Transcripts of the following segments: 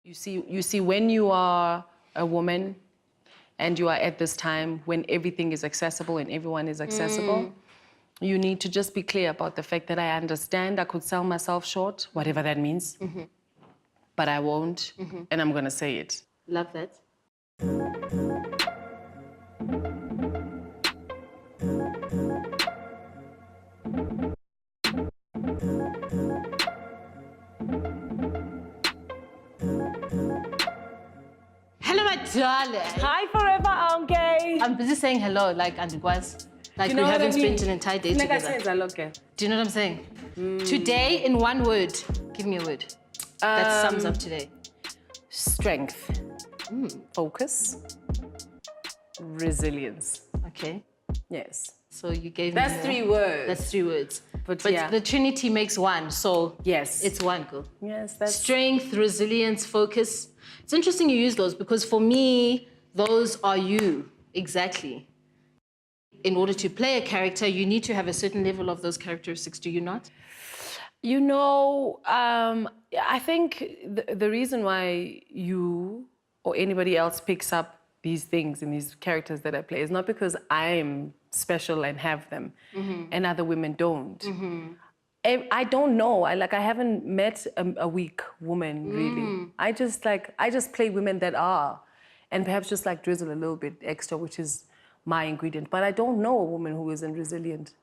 You see, when you are a woman and you are at this time when everything is accessible and everyone is accessible, you need to just be clear about the fact that I understand I could sell myself short, whatever that means, but I won't, and I'm gonna say it. Love that. Hello, my darling. Hi, forever, Anke. I'm busy saying hello, like Andigwas. Like You know we haven't what I mean? spent an entire day together. Do you know what I'm saying? Today, in one word, give me a word that sums up today. Strength, focus, resilience. Okay. Yes. So you gave me That's more. 3 words. That's 3 words. But yeah. the Trinity makes one, so Yes. it's one, girl. Yes, that's... Strength, resilience, focus. It's interesting you use those because for me, those are you, exactly. In order to play a character, you need to have a certain level of those characteristics, do you not? You know, I think the reason why you or anybody else picks up these things and these characters that I play is not because I'm special and have them and other women don't. I don't know. I haven't met a weak woman, really. I just play women that are, and perhaps just like drizzle a little bit extra, which is my ingredient. But I don't know a woman who isn't resilient.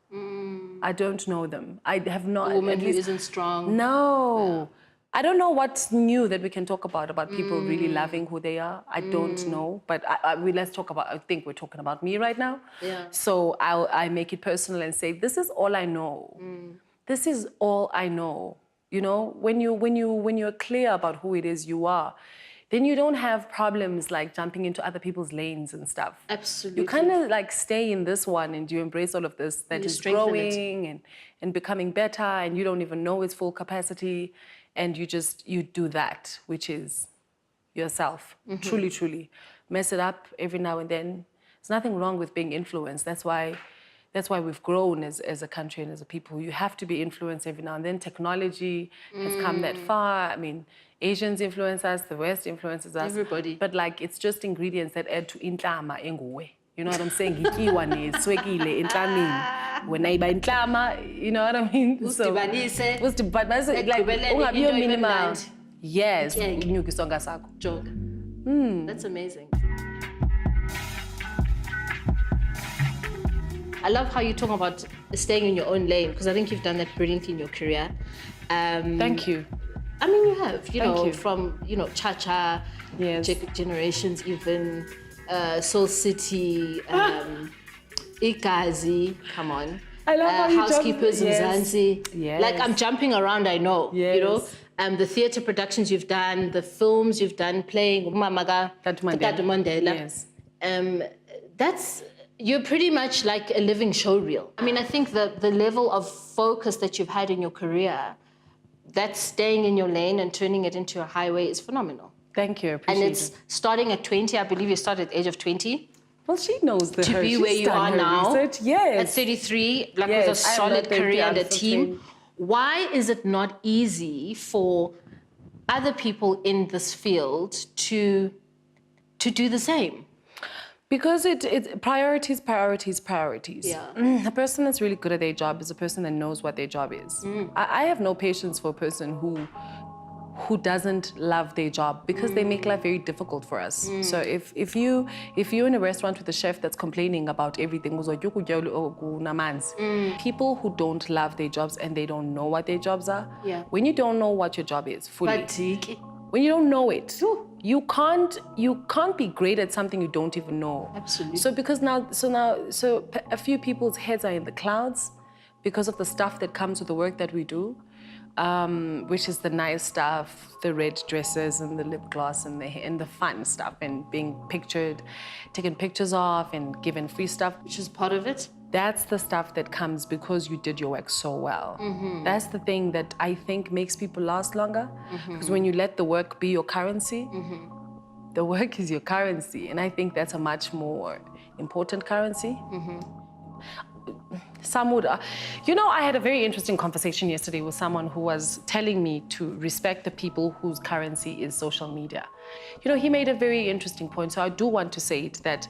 I don't know them. I have not. A woman at who least, isn't strong. No. Yeah. I don't know what's new that we can talk about people really loving who they are. I don't know. But let's talk about, I think we're talking about me right now. Yeah. So I make it personal and say, this is all I know. This is all I know. You know, when you're clear about who it is you are, then you don't have problems like jumping into other people's lanes and stuff. Absolutely. You kind of like stay in this one and you embrace all of this that is growing and becoming better, and you don't even know its full capacity, and you do that, which is yourself. Truly, truly. Mess it up every now and then. There's nothing wrong with being influenced. That's why we've grown as a country and as a people. You have to be influenced every now and then. Technology has come that far. I mean, Asians influence us, the West influences us. Everybody. But like, it's just ingredients that add to intlama enguwe. You know what I'm saying? Hikiwa ne swekile intlamini. When I buy intlama, you know what I mean? Usidibanise. Usidibanise. Like, ungabiyo minimal. Yes. Unyukisonga sako. Joke. That's amazing. I love how you talk about staying in your own lane, because I think you've done that brilliantly in your career. Thank you. I mean, you have, Thank you. from, Cha-Cha, Yes. Generations even, Soul City, Ikazi, come on. I love how you Housekeepers in Zanzi. Yes. Like, I'm jumping around, I know, Yes. The theatre productions you've done, the films you've done, playing Mamaga, Tatu Mandela. Yes. You're pretty much like a living showreel. I mean, I think the level of focus that you've had in your career, that's staying in your lane and turning it into a highway is phenomenal. Thank you, I appreciate it. And it's starting at 20, I believe you started at the age of 20. Well, she knows the To be where you are now, yes. at 33, like Yes, with a solid career and a team. 15. Why is it not easy for other people in this field to do the same? Because it's priorities. Yeah. A person that's really good at their job is a person that knows what their job is. I have no patience for a person who doesn't love their job, because they make life very difficult for us. So if you're in a restaurant with a chef that's complaining about everything, people who don't love their jobs and they don't know what their jobs are, when you don't know what your job is fully, when you don't know it, you can't be great at something you don't even know. Absolutely. So a few people's heads are in the clouds because of the stuff that comes with the work that we do, which is the nice stuff, the red dresses and the lip gloss and the fun stuff, and being pictured, taken pictures of and given free stuff. Which is part of it. That's the stuff that comes because you did your work so well. That's the thing that I think makes people last longer. Because when you let the work be your currency, the work is your currency. And I think that's a much more important currency. Some would. You know, I had a very interesting conversation yesterday with someone who was telling me to respect the people whose currency is social media. You know, he made a very interesting point. So I do want to say it, that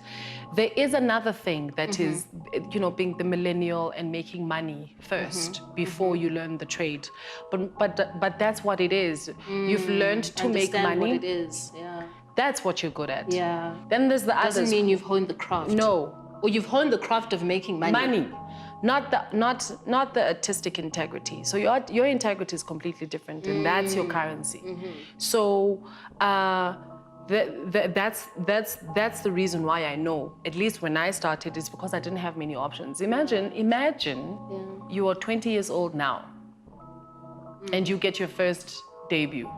there is another thing that is, you know, being the millennial and making money first before you learn the trade. But that's what it is. You've learned to make money. What it is, yeah. That's what you're good at. Yeah. Then there's the others. Doesn't mean you've honed the craft. No. Or you've honed the craft of making money. Money. Not the artistic integrity. So your integrity is completely different, and that's your currency. So that's the reason why I know. At least when I started, it's because I didn't have many options. Imagine you are 20 years old now, and you get your first debut.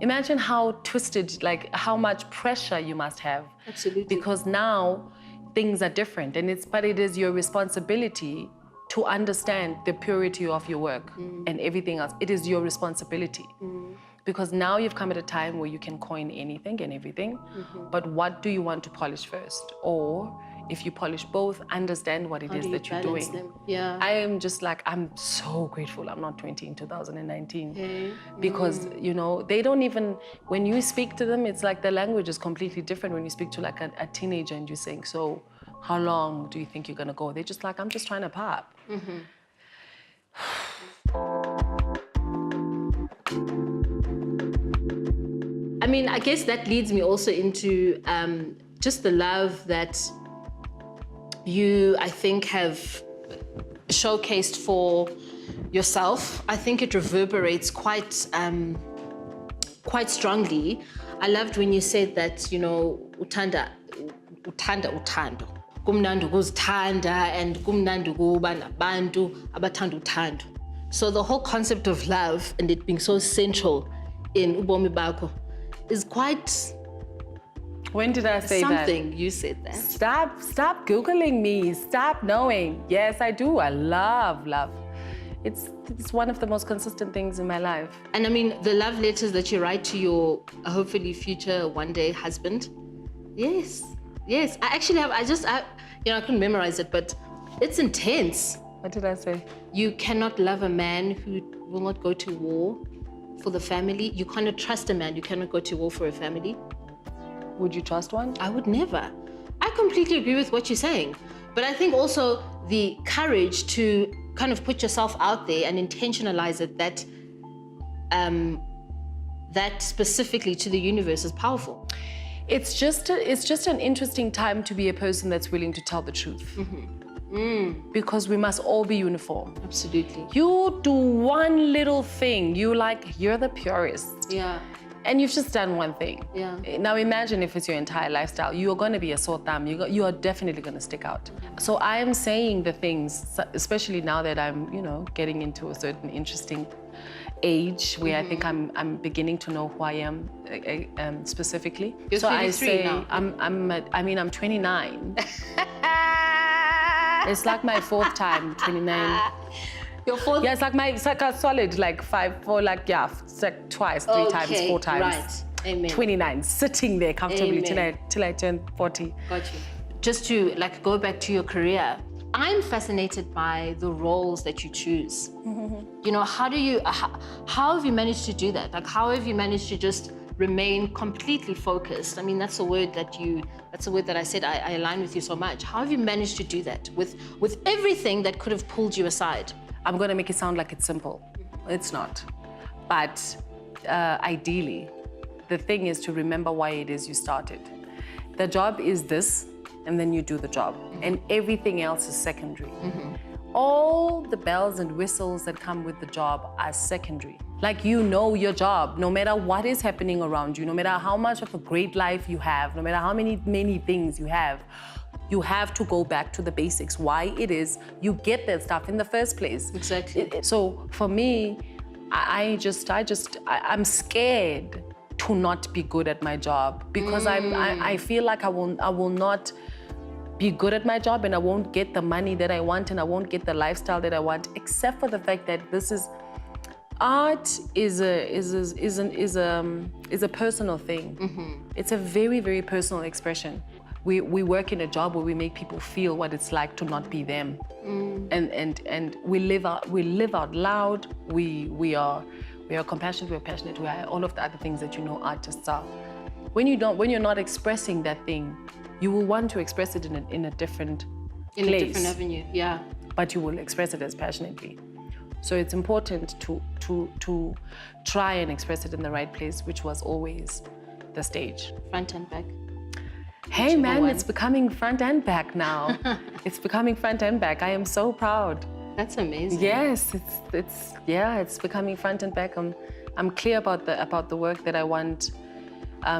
Imagine how twisted, like how much pressure you must have. Absolutely. Because now things are different, and it is your responsibility to understand the purity of your work and everything else. It is your responsibility. Because now you've come at a time where you can coin anything and everything, but what do you want to polish first? Or if you polish both, understand what it is that you're doing. Them? Yeah. I am just like, I'm so grateful I'm not 20 in 2019. Because, you know, they don't even, when you speak to them, it's like the language is completely different when you speak to like a teenager and you're saying, so how long do you think you're gonna go? They're just like, I'm just trying to pop. I mean, I guess that leads me also into just the love that you, I think, have showcased for yourself. I think it reverberates quite strongly. I loved when you said that, you know, uthanda uthando. Kumnandi ukuzithanda and kumnandi ukuba nabantu abathanda uthando. So the whole concept of love and it being so central in ubomi bakho is quite. When did I say that? Something, you said that. Stop Googling me. Stop knowing. Yes, I do. I love love. It's one of the most consistent things in my life. And I mean, the love letters that you write to your hopefully future one day husband. Yes. I actually have, I couldn't memorize it, but it's intense. What did I say? You cannot love a man who will not go to war for the family. You cannot trust a man. You cannot go to war for a family. Would you trust one? I would never. I completely agree with what you're saying. But I think also the courage to kind of put yourself out there and intentionalize it, that specifically to the universe is powerful. It's just an interesting time to be a person that's willing to tell the truth. Because we must all be uniform. Absolutely. You do one little thing, you're the purist. Yeah. And you've just done one thing. Yeah. Now imagine if it's your entire lifestyle. You are going to be a sore thumb. You are definitely going to stick out. So I am saying the things, especially now that I'm, you know, getting into a certain interesting age where I think I'm beginning to know who I am specifically. You're so 33 I say now. I'm 29. It's like my fourth time, 29. Your fourth? Yeah, it's like a solid, like it's like twice, three times, 4 times. Right. Amen. 29, sitting there comfortably till I turn 40. Got you. Just to go back to your career, I'm fascinated by the roles that you choose. You know, how have you managed to do that? Like, how have you managed to just remain completely focused? I mean, that's a word that I said I align with you so much. How have you managed to do that with everything that could have pulled you aside? I'm going to make it sound like it's simple. It's not. But ideally, the thing is to remember why it is you started. The job is this, and then you do the job. And everything else is secondary. All the bells and whistles that come with the job are secondary. Like, you know your job, no matter what is happening around you, no matter how much of a great life you have, no matter how many things you have to go back to the basics, why it is you get that stuff in the first place. Exactly. So for me, I'm scared to not be good at my job because I feel like I will not be good at my job and I won't get the money that I want and I won't get the lifestyle that I want, except for the fact that art is a personal thing. It's a very, very personal expression. we work in a job where we make people feel what it's like to not be them. And we live out loud. We are compassionate, we're passionate, we are all of the other things that artists are. When you're not expressing that thing, you will want to express it in a different place. In a different avenue, yeah. But you will express it as passionately. So it's important to try and express it in the right place, which was always the stage. Front and back. Hey man, it's becoming front and back now. It's becoming front and back. I am so proud. That's amazing. Yes, it's becoming front and back. I'm clear about the work that I want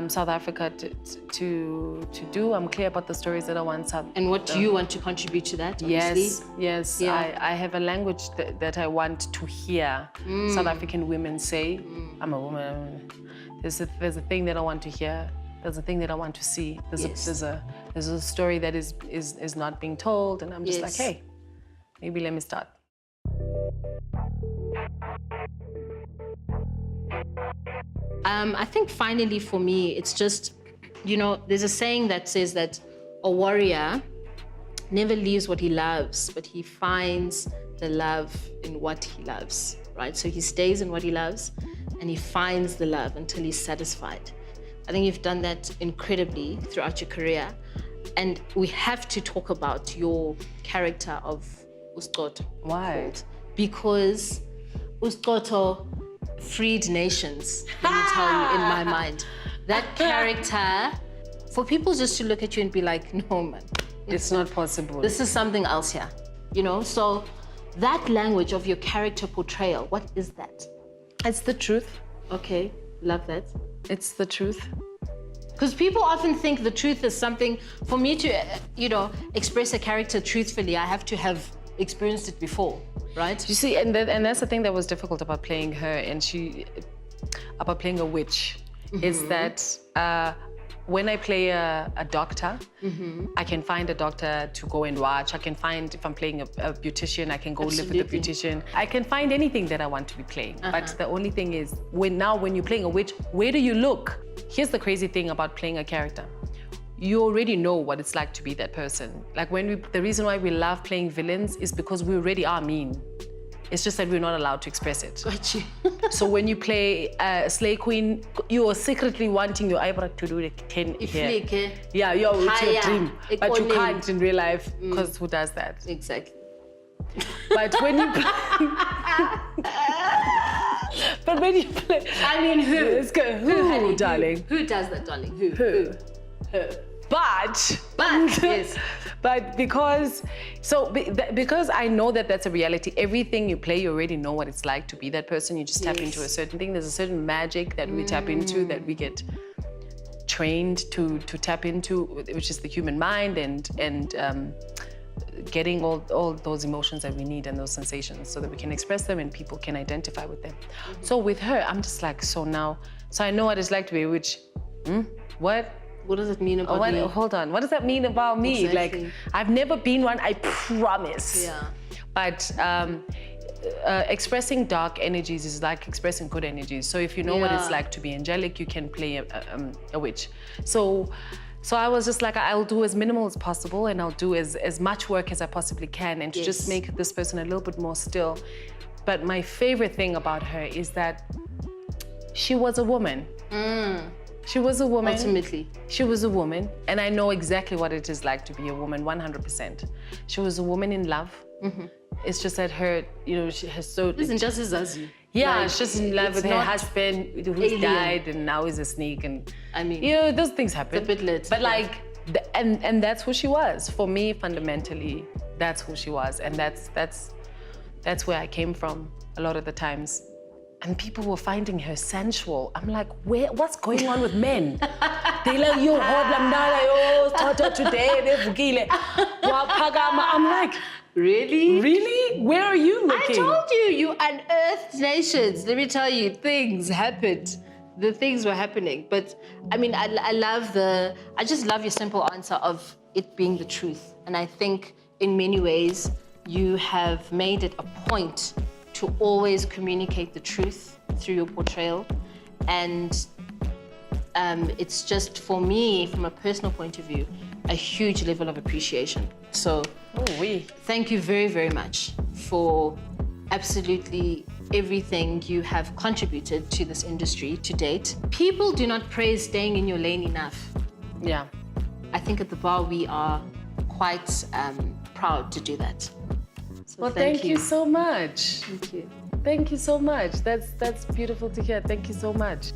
South Africa to do. I'm clear about the stories that I want And what do you want to contribute to that, obviously? Yes. Yeah. I have a language that I want to hear South African women say. I'm a woman. There's a thing that I want to hear. There's a thing that I want to see. There's a story that is not being told, and I'm just like, hey, maybe let me start. I think finally for me, it's just, there's a saying that says that a warrior never leaves what he loves, but he finds the love in what he loves, right? So he stays in what he loves and he finds the love until he's satisfied. I think you've done that incredibly throughout your career. And we have to talk about your character of Ustoto. Why? Because Ustoto freed nations, let me tell you, in my mind. That character, for people just to look at you and be like, no, man. It's not possible. This is something else here, So that language of your character portrayal, what is that? It's the truth. Okay, love that. It's the truth. Because people often think the truth is something, for me to, express a character truthfully, I have to have experienced it before, right? You see, and that's the thing that was difficult about playing her, about playing a witch, is that when I play a doctor, I can find a doctor to go and watch. I can find, if I'm playing a beautician, I can go live with the beautician. I can find anything that I want to be playing. But the only thing is, when you're playing a witch, where do you look? Here's the crazy thing about playing a character. You already know what it's like to be that person. Like the reason why we love playing villains is because we already are mean. It's just that we're not allowed to express it. Got you. So when you play a Slay Queen, you are secretly wanting your eyebrow to do the 10 here. Yeah, it's your dream. But you can't in real life, because who does that? Exactly. But when you play... But when you play... I mean, who? Who, darling? Who does that, darling? Who? But yes. But because I know that that's a reality, everything you play, you already know what it's like to be that person. You just tap into a certain thing. There's a certain magic that we tap into, that we get trained to tap into, which is the human mind and getting all those emotions that we need and those sensations so that we can express them and people can identify with them. So with her, I'm just like, so I know what it's like to be a witch. What? What does it mean about me? Hold on. What does that mean about me? Exactly. Like, I've never been one, I promise. Yeah. But expressing dark energies is like expressing good energies. So if you know what it's like to be angelic, you can play a witch. So I was just like, I'll do as minimal as possible and I'll do as much work as I possibly can and to just make this person a little bit more still. But my favorite thing about her is that she was a woman. She was a woman. Ultimately. She was a woman, and I know exactly what it is like to be a woman, 100%. She was a woman in love. It's just that her, she has so... Listen, just as you. Yeah, like, she's in love with her husband who's died and now is a snake, and I mean, those things happen. It's a bit lit. But like, and that's who she was. For me, fundamentally, that's who she was, and that's where I came from a lot of the times. And people were finding her sensual. I'm like, what's going on with men? They like, yo, today, I'm like, really? Really? Where are you looking? I told you, you unearthed nations. Let me tell you, things happened. The things were happening. But I mean, I just love your simple answer of it being the truth. And I think in many ways, you have made it a point to always communicate the truth through your portrayal. And it's just, for me, from a personal point of view, a huge level of appreciation. So thank you very, very much for absolutely everything you have contributed to this industry to date. People do not praise staying in your lane enough. Yeah. I think at the bar we are quite proud to do that. So Well, thank you so much. Thank you. Thank you so much. That's beautiful to hear. Thank you so much.